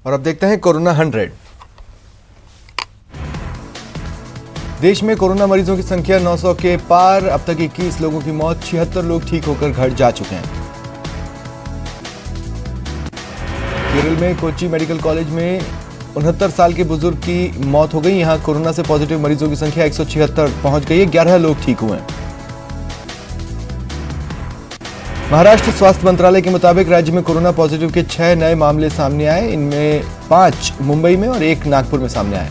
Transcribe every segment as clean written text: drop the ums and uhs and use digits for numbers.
और अब देखते हैं कोरोना 100। देश में कोरोना मरीजों की संख्या 900 के पार। अब तक 21 लोगों की मौत, 76 लोग ठीक होकर घर जा चुके हैं। केरल में कोच्चि मेडिकल कॉलेज में 69 साल के बुजुर्ग की मौत हो गई। यहां कोरोना से पॉजिटिव मरीजों की संख्या 176 पहुंच गई है। 11 लोग ठीक हुए हैं। महाराष्ट्र स्वास्थ्य मंत्रालय के मुताबिक राज्य में कोरोना पॉजिटिव के 6 नए मामले सामने आए। इनमें 5 मुंबई में और 1 नागपुर में सामने आए।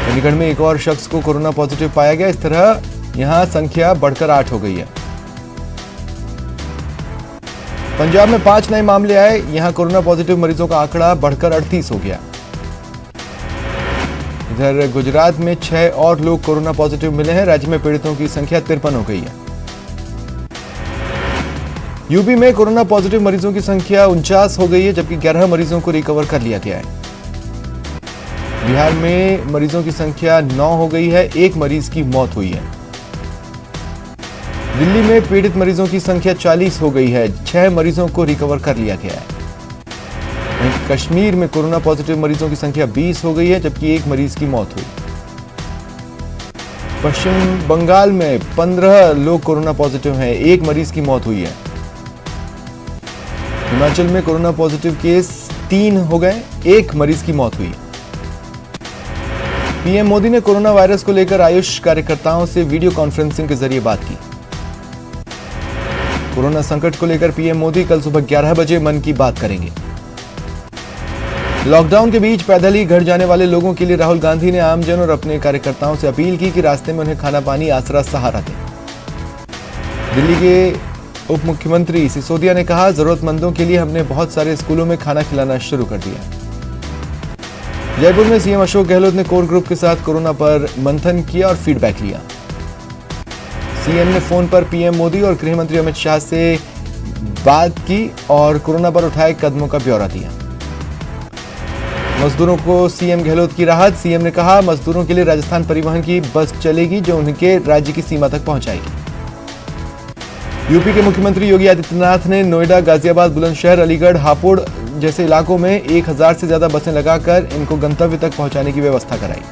चंडीगढ़ में एक और शख्स को कोरोना पॉजिटिव पाया गया। इस तरह यहां संख्या बढ़कर 8 हो गई है। पंजाब में 5 नए मामले आए। यहां कोरोना पॉजिटिव मरीजों का आंकड़ा बढ़कर 38 हो गया। इधर गुजरात में 6 और लोग कोरोना पॉजिटिव मिले हैं। राज्य में पीड़ितों की संख्या 53 हो गई है। यूपी में कोरोना पॉजिटिव मरीजों की संख्या 49 हो गई है, जबकि 11 मरीजों को रिकवर कर लिया गया है। बिहार में मरीजों की संख्या 9 हो गई है। 1 मरीज की मौत हुई है। दिल्ली में पीड़ित मरीजों की संख्या 40 हो गई है। 6 मरीजों को रिकवर कर लिया गया है। वहीं कश्मीर में कोरोना पॉजिटिव मरीजों की संख्या 20 हो गई है, जबकि 1 मरीज की मौत हुई। पश्चिम बंगाल में 15 लोग कोरोना पॉजिटिव हैं। 1 मरीज की मौत हुई है। हिमाचल में कोरोना पॉजिटिव केस 3 हो गए। 1 मरीज की मौत हुई। पीएम मोदी ने कोरोना वायरस को लेकर आयुष कार्यकर्ताओं से वीडियो कॉन्फ्रेंसिंग के जरिए बात की। कोरोना संकट को लेकर पीएम मोदी कल सुबह 11 बजे मन की बात करेंगे। लॉकडाउन के बीच पैदल ही घर जाने वाले लोगों के लिए राहुल गांधी ने आमजन और अपने कार्यकर्ताओं से अपील की कि रास्ते में उन्हें खाना पानी, आसरा, सहारा दें। दिल्ली के उप मुख्यमंत्री सिसोदिया ने कहा, जरूरतमंदों के लिए हमने बहुत सारे स्कूलों में खाना खिलाना शुरू कर दिया। जयपुर में सीएम अशोक गहलोत ने कोर ग्रुप के साथ कोरोना पर मंथन किया और फीडबैक लिया। सीएम ने फोन पर पीएम मोदी और गृह मंत्री अमित शाह से बात की और कोरोना पर उठाए कदमों का ब्यौरा दिया। मजदूरों को सीएम गहलोत की राहत। सीएम ने कहा, मजदूरों के लिए राजस्थान परिवहन की बस चलेगी जो उनके राज्य की सीमा तक पहुंचाएगी। यूपी के मुख्यमंत्री योगी आदित्यनाथ ने नोएडा, गाजियाबाद, बुलंदशहर, अलीगढ़, हापुड़ जैसे इलाकों में 1000 से ज्यादा बसें लगाकर इनको गंतव्य तक पहुंचाने की व्यवस्था कराई।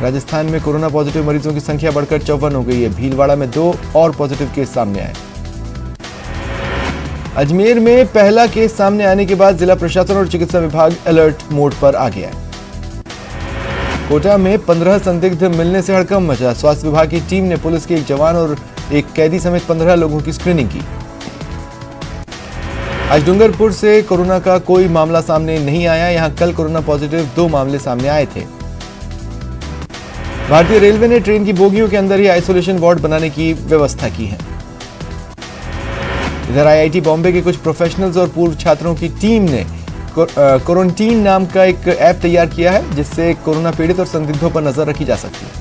राजस्थान में कोरोना पॉजिटिव मरीजों की संख्या बढ़कर 54 हो गई है। भीलवाड़ा में 2 और पॉजिटिव केस सामने आए। अजमेर में पहला केस सामने आने के बाद जिला प्रशासन और चिकित्सा विभाग अलर्ट मोड पर आ गया है। कोटा में 15 संदिग्ध मिलने से हड़कंप मचा। स्वास्थ्य विभाग की टीम ने पुलिस के एक जवान और एक कैदी समेत 15 लोगों की स्क्रीनिंग की। आज डूंगरपुर से कोरोना का कोई मामला सामने नहीं आया। यहां कल कोरोना पॉजिटिव 2 मामले सामने आए थे। भारतीय रेलवे ने ट्रेन की बोगियों के अंदर ही आइसोलेशन वार्ड बनाने की व्यवस्था की है। इधर आईआईटी बॉम्बे के कुछ प्रोफेशनल्स और पूर्व छात्रों की टीम ने क्वारंटीन नाम का एक ऐप तैयार किया है, जिससे कोरोना पीड़ित और संदिग्धों पर नजर रखी जा सकती है।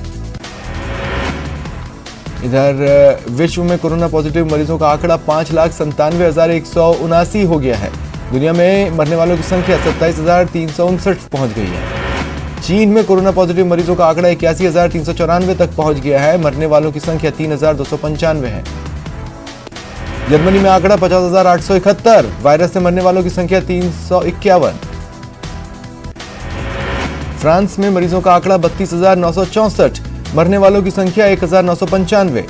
इधर विश्व में कोरोना पॉजिटिव मरीजों का आंकड़ा 5,97,179 हो गया है। दुनिया में मरने वालों की संख्या 27,359 पहुंच गई है। चीन में कोरोना पॉजिटिव मरीजों का आंकड़ा 81,394 तक पहुंच गया है। मरने वालों की संख्या 3,295 है। जर्मनी में आंकड़ा 50,871। वायरस से मरने वालों की संख्या 351। फ्रांस में मरीजों का आंकड़ा 32,964। मरने वालों की संख्या 1,995।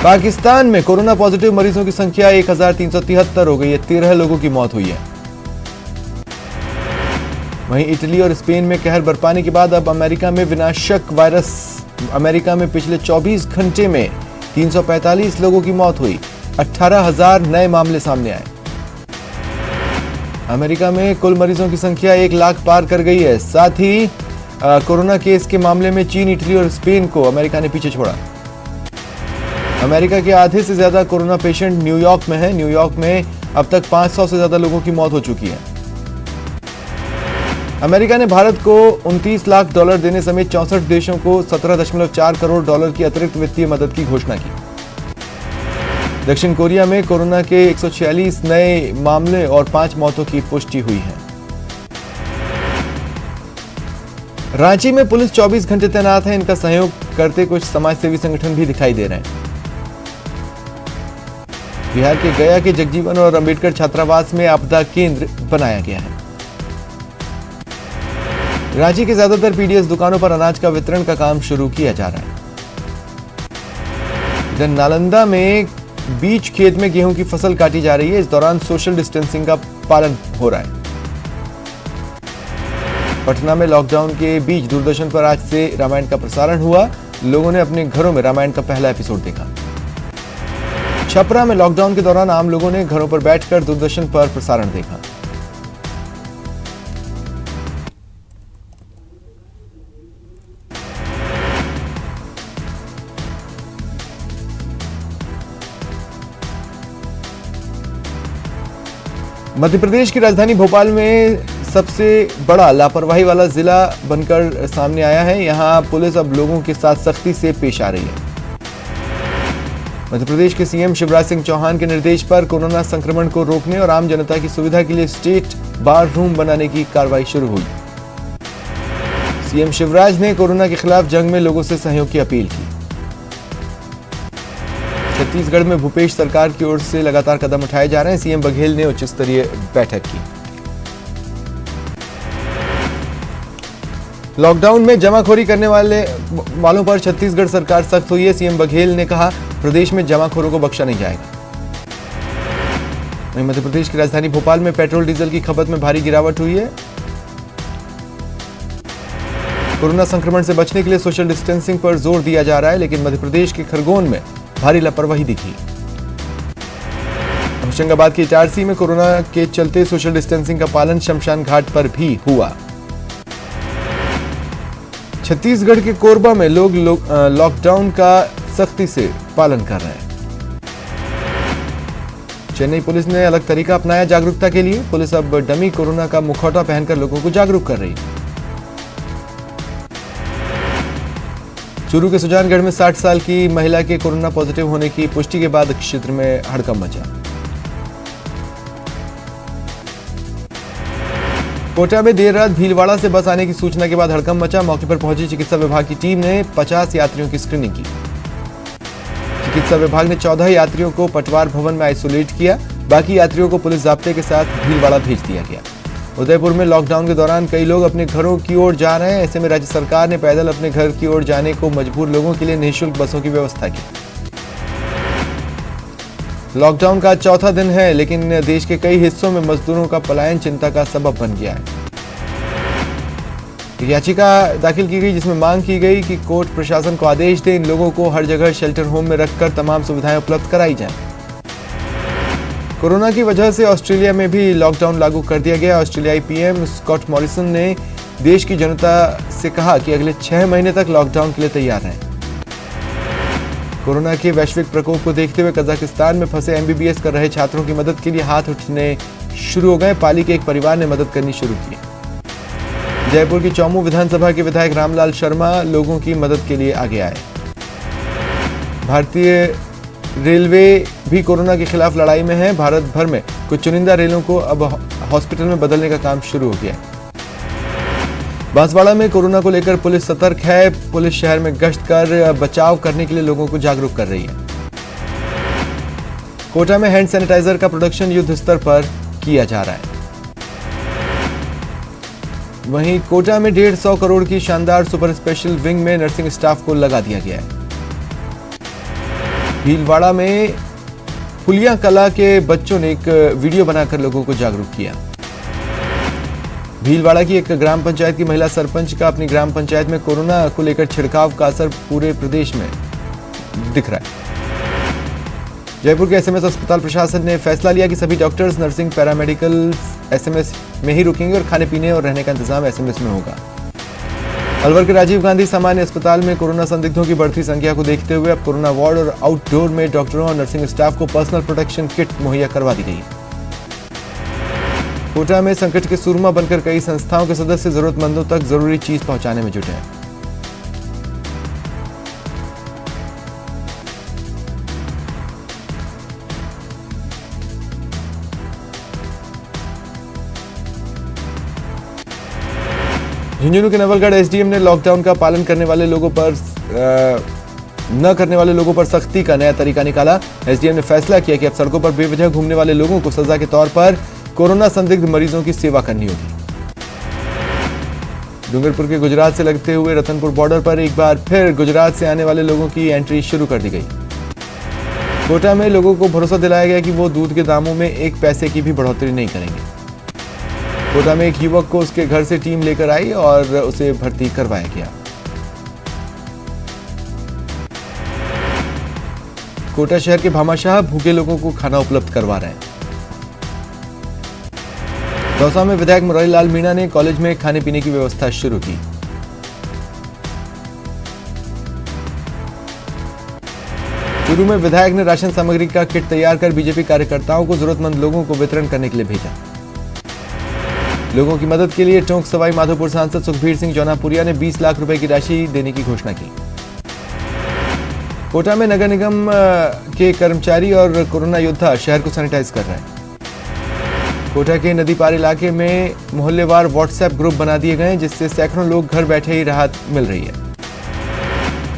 पाकिस्तान में कोरोना पॉजिटिव मरीजों की संख्या 1,373 हो गई है। 13 लोगों की मौत हुई है। वहीं इटली और स्पेन में कहर बरपाने के बाद अब अमेरिका में विनाशक वायरस। अमेरिका में पिछले 24 घंटे में 345 लोगों की मौत हुई। 18,000 नए मामले सामने आए। अमेरिका में कुल मरीजों की संख्या 1 लाख पार कर गई है। साथ ही कोरोना केस के मामले में चीन, इटली और स्पेन को अमेरिका ने पीछे छोड़ा। अमेरिका के आधे से ज्यादा कोरोना पेशेंट न्यूयॉर्क में हैं। न्यूयॉर्क में अब तक 500 से ज्यादा लोगों की मौत हो चुकी है। अमेरिका ने भारत को $29 लाख देने समेत 64 देशों को $17.4 करोड़ की अतिरिक्त वित्तीय मदद की घोषणा की। दक्षिण कोरिया में कोरोना के 146 नए मामले और 5 मौतों की पुष्टि हुई है। रांची में पुलिस 24 घंटे तैनात है। इनका सहयोग करते कुछ समाजसेवी संगठन भी दिखाई दे रहे हैं। बिहार के गया के जगजीवन और अंबेडकर छात्रावास में आपदा केंद्र बनाया गया है। रांची के ज्यादातर पीडीएस दुकानों पर अनाज का वितरण का काम शुरू किया जा रहा है। इधर नालंदा में बीच खेत में गेहूं की फसल काटी जा रही है। इस दौरान सोशल डिस्टेंसिंग का पालन हो रहा है। पटना में लॉकडाउन के बीच दूरदर्शन पर आज से रामायण का प्रसारण हुआ। लोगों ने अपने घरों में रामायण का पहला एपिसोड देखा। छपरा में लॉकडाउन के दौरान आम लोगों ने घरों पर बैठकर दूरदर्शन पर प्रसारण देखा। मध्य प्रदेश की राजधानी भोपाल में सबसे बड़ा लापरवाही वाला जिला बनकर सामने आया है। यहां पुलिस अब लोगों के साथ सख्ती से पेश आ रही है। मध्य प्रदेश के सीएम शिवराज सिंह चौहान के निर्देश पर कोरोना संक्रमण को रोकने और आम जनता की सुविधा के लिए स्टेट बार रूम बनाने की कार्रवाई शुरू हुई। सीएम शिवराज ने कोरोना के खिलाफ जंग में लोगों से सहयोग की अपील की। छत्तीसगढ़ में भूपेश सरकार की ओर से लगातार कदम उठाए जा रहे हैं। सीएम बघेल ने उच्च स्तरीय बैठक की। लॉकडाउन में जमाखोरी करने वालों पर छत्तीसगढ़ सरकार सख्त हुई है। सीएम बघेल ने कहा, प्रदेश में जमाखोरों को बख्शा नहीं जाएगा। वहीं मध्य प्रदेश की राजधानी भोपाल में पेट्रोल डीजल की खपत में भारी गिरावट हुई है। कोरोना संक्रमण से बचने के लिए सोशल डिस्टेंसिंग पर जोर दिया जा रहा है, लेकिन मध्य प्रदेश के खरगोन में भारी लापरवाही दिखी। होशंगाबाद के इटारसी में कोरोना के चलते सोशल डिस्टेंसिंग का पालन शमशान घाट पर भी हुआ। छत्तीसगढ़ के कोरबा में लोग लॉकडाउन का सख्ती से पालन कर रहे हैं। चेन्नई पुलिस ने अलग तरीका अपनाया जागरूकता के लिए। पुलिस अब डमी कोरोना का मुखौटा पहनकर लोगों को जागरूक कर रही है। चूरू के सुजानगढ़ में 60 साल की महिला के कोरोना पॉजिटिव होने की पुष्टि के बाद क्षेत्र में हड़कंप मचा। कोटा में देर रात भीलवाड़ा से बस आने की सूचना के बाद हड़कंप मचा। मौके पर पहुंची चिकित्सा विभाग की टीम ने 50 यात्रियों की स्क्रीनिंग की। चिकित्सा विभाग ने 14 यात्रियों को पटवार भवन में आइसोलेट किया। बाकी यात्रियों को पुलिस जाब्ते के साथ भीलवाड़ा भेज दिया गया। उदयपुर में लॉकडाउन के दौरान कई लोग अपने घरों की ओर जा रहे हैं। ऐसे में राज्य सरकार ने पैदल अपने घर की ओर जाने को मजबूर लोगों के लिए निःशुल्क बसों की व्यवस्था की। लॉकडाउन का चौथा दिन है, लेकिन देश के कई हिस्सों में मजदूरों का पलायन चिंता का सबब बन गया है। याचिका दाखिल की गई जिसमें मांग की गई कि कोर्ट प्रशासन को आदेश दे इन लोगों को हर जगह शेल्टर होम में रखकर तमाम सुविधाएं उपलब्ध कराई जाएं। कोरोना की वजह से ऑस्ट्रेलिया में भी लॉकडाउन लागू कर दिया गया। ऑस्ट्रेलियाई पीएम स्कॉट मॉरिसन ने देश की जनता से कहा कि अगले 6 महीने तक लॉकडाउन के लिए तैयार रहें। कोरोना के वैश्विक प्रकोप को देखते हुए कजाकिस्तान में फंसे एमबीबीएस कर रहे छात्रों की मदद के लिए हाथ उठने शुरू हो गए। पाली के एक परिवार ने मदद करनी शुरू की। जयपुर की चौमू विधानसभा के विधायक रामलाल शर्मा लोगों की मदद के लिए आगे आए। भारतीय रेलवे भी कोरोना के खिलाफ लड़ाई में है। भारत भर में कुछ चुनिंदा रेलों को अब हॉस्पिटल में बदलने का काम शुरू हो गया है। बांसवाड़ा में कोरोना को लेकर पुलिस सतर्क है। पुलिस शहर में गश्त कर बचाव करने के लिए लोगों को जागरूक कर रही है। कोटा में हैंड सैनिटाइजर का प्रोडक्शन युद्ध स्तर पर किया जा रहा है। वहीं कोटा में 150 करोड़ की शानदार सुपर स्पेशल विंग में नर्सिंग स्टाफ को लगा दिया गया है। भीलवाड़ा में फुलिया कला के बच्चों ने एक वीडियो बनाकर लोगों को जागरूक किया। भीलवाड़ा की एक ग्राम पंचायत की महिला सरपंच का अपनी ग्राम पंचायत में कोरोना को लेकर छिड़काव का असर पूरे प्रदेश में दिख रहा है। जयपुर के एसएमएस अस्पताल प्रशासन ने फैसला लिया कि सभी डॉक्टर्स, नर्सिंग, पैरामेडिकल एसएमएस में ही रुकेंगे और खाने पीने और रहने का इंतजाम एसएमएस में होगा। अलवर के राजीव गांधी सामान्य अस्पताल में कोरोना संदिग्धों की बढ़ती संख्या को देखते हुए अब कोरोना वार्ड और आउटडोर में डॉक्टरों और नर्सिंग स्टाफ को पर्सनल प्रोटेक्शन किट मुहैया करवा दी गई। कोटा में संकट के सुरमा बनकर कई संस्थाओं के सदस्य जरूरतमंदों तक जरूरी चीज पहुंचाने में जुटे हैं। झुंझुनू के नवलगढ़ एसडीएम ने लॉकडाउन का पालन करने वाले लोगों पर न करने वाले लोगों पर सख्ती का नया तरीका निकाला। एसडीएम ने फैसला किया कि अब सड़कों पर बेवजह घूमने वाले लोगों को सजा के तौर पर कोरोना संदिग्ध मरीजों की सेवा करनी होगी। डूंगरपुर के गुजरात से लगते हुए रतनपुर बॉर्डर पर एक बार फिर गुजरात से आने वाले लोगों की एंट्री शुरू कर दी गई। कोटा में लोगों को भरोसा दिलाया गया कि वो दूध के दामों में 1 पैसे की भी बढ़ोतरी नहीं करेंगे। कोटा में एक युवक को उसके घर से टीम लेकर आई और उसे भर्ती करवाया गया। कोटा शहर के भामाशाह भूखे लोगों को खाना उपलब्ध करवा रहे हैं। दौसा में विधायक मुरारीलाल मीणा ने कॉलेज में खाने पीने की व्यवस्था शुरू की। चूरू में विधायक ने राशन सामग्री का किट तैयार कर बीजेपी कार्यकर्ताओं को जरूरतमंद लोगों को वितरण करने के लिए भेजा। लोगों की मदद के लिए टोंक सवाई माधोपुर सांसद सुखबीर सिंह जौनापुरिया ने 20 लाख रुपए की राशि देने की घोषणा की। कोटा में नगर निगम के कर्मचारी और कोरोना योद्धा शहर को सैनिटाइज कर रहे हैं। कोटा के नदी पार इलाके में मोहल्लेवार व्हाट्सएप ग्रुप बना दिए गए जिससे सैकड़ों लोग घर बैठे ही राहत मिल रही है।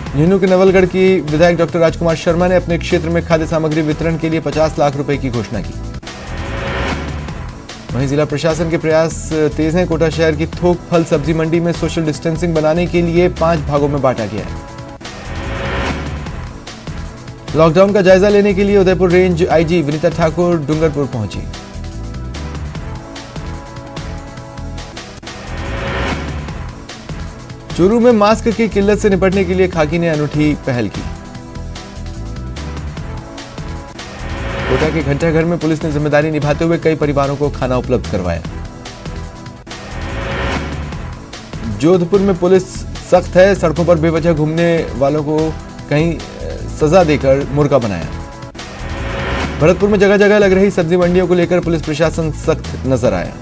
झुंझुनू के नवलगढ़ की विधायक डॉक्टर राजकुमार शर्मा ने अपने क्षेत्र में खाद्य सामग्री वितरण के लिए 50 लाख रुपए की घोषणा की। वहीं जिला प्रशासन के प्रयास तेज हैं। कोटा शहर की थोक फल सब्जी मंडी में सोशल डिस्टेंसिंग बनाने के लिए 5 भागों में बांटा गया है। लॉकडाउन का जायजा लेने के लिए उदयपुर रेंज आईजी विनीता ठाकुर डूंगरपुर पहुंची। चूरू में मास्क की किल्लत से निपटने के लिए खाकी ने अनूठी पहल की। कोटा के घंटाघर में पुलिस ने जिम्मेदारी निभाते हुए कई परिवारों को खाना उपलब्ध करवाया। जोधपुर में पुलिस सख्त है। सड़कों पर बेवजह घूमने वालों को कहीं सजा देकर मुर्गा बनाया। भरतपुर में जगह जगह लग रही सब्जी मंडियों को लेकर पुलिस प्रशासन सख्त नजर आया।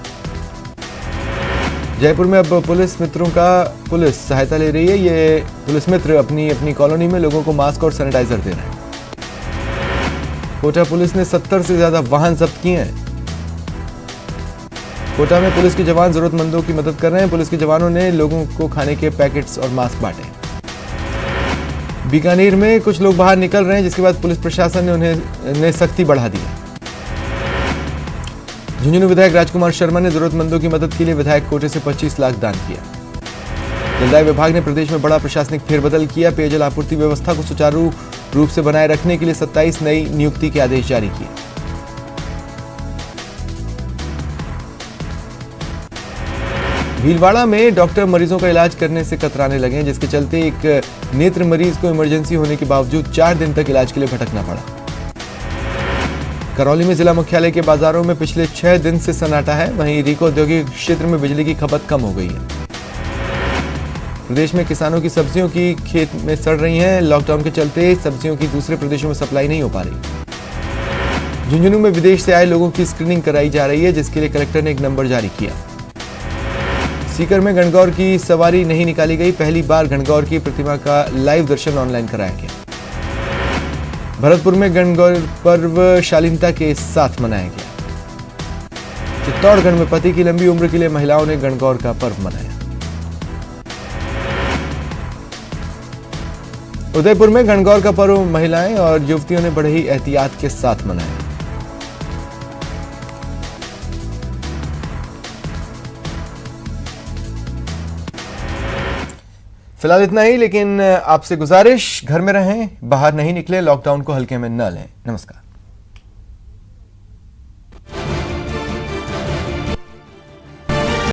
जयपुर में अब पुलिस मित्रों का पुलिस सहायता ले रही है। ये पुलिस मित्र अपनी अपनी कॉलोनी में लोगों को मास्क और सैनिटाइजर दे रहे हैं। कोटा पुलिस ने 70 से ज्यादा वाहन जब्त किए हैं। कोटा में पुलिस के जवान जरूरतमंदों की मदद कर रहे हैं। पुलिस के जवानों ने लोगों को खाने के पैकेट्स और मास्क बांटे। बीकानेर में कुछ लोग बाहर निकल रहे हैं जिसके बाद पुलिस प्रशासन ने उन्हें सख्ती बढ़ा दी है। झुंझुनू विधायक राजकुमार शर्मा ने जरूरतमंदों की मदद के लिए विधायक कोटे से 25 लाख दान किया। जलदाय विभाग ने प्रदेश में बड़ा प्रशासनिक फेरबदल किया। पेयजल आपूर्ति व्यवस्था को सुचारू रूप से बनाए रखने के लिए 27 नई नियुक्ति के आदेश जारी किए। भीलवाड़ा में डॉक्टर मरीजों का इलाज करने से कतराने लगे जिसके चलते एक नेत्र मरीज को इमरजेंसी होने के बावजूद 4 दिन तक इलाज के लिए भटकना पड़ा। करौली में जिला मुख्यालय के बाजारों में पिछले 6 दिन से सन्नाटा है। वहीं रीको औद्योगिक क्षेत्र में बिजली की खपत कम हो गई है। प्रदेश में किसानों की सब्जियों की खेत में सड़ रही हैं। लॉकडाउन के चलते सब्जियों की दूसरे प्रदेशों में सप्लाई नहीं हो पा रही। झुंझुनू में विदेश से आए लोगों की स्क्रीनिंग कराई जा रही है जिसके लिए कलेक्टर ने एक नंबर जारी किया। सीकर में गणगौर की सवारी नहीं निकाली गई। पहली बार गणगौर की प्रतिमा का लाइव दर्शन ऑनलाइन कराया गया। भरतपुर में गणगौर पर्व शालीनता के साथ मनाया गया। चित्तौड़गढ़ में पति की लंबी उम्र के लिए महिलाओं ने गणगौर का पर्व मनाया। उदयपुर में गणगौर का पर्व महिलाएं और युवतियों ने बड़े ही एहतियात के साथ मनाया। फिलहाल इतना ही, लेकिन आपसे गुजारिश घर में रहें, बाहर नहीं निकले, लॉकडाउन को हल्के में न लें। नमस्कार।